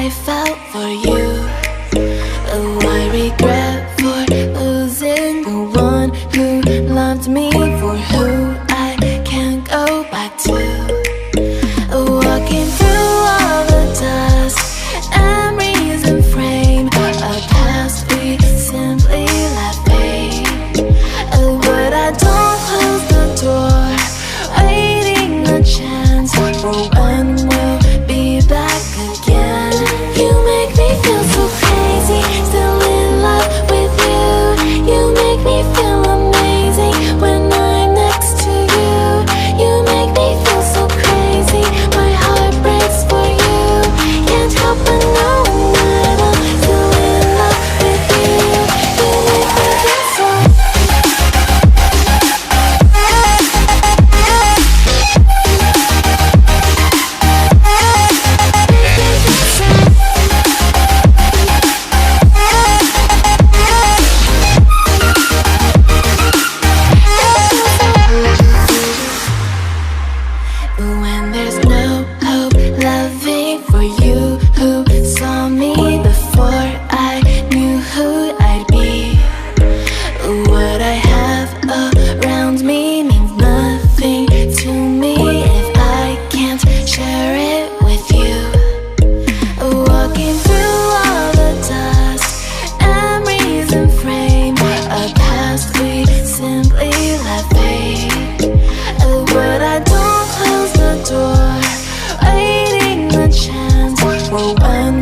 I felt for you. Oh, I regret for losing the one who loved me, for who I can't go back to. Walking through all the dust, memories and frame, a past we simply let fade. Oh, but I don't close the door, waiting a chance for when we'll be back again. You make me feel so crazy, still in love with you. You make me feel amazing when I'm next to you. You make me feel so crazy, my heart breaks for you. Can't help but know that I'm still in love with you. You make me feel so. When there's no hope, loving for you who saw me before I knew who I'd be. What I have around me means nothing to me if I can't share it with you. Walking through all the dust, memories and frame, a past we simply let fade. But I don't close the door, waiting a chance for when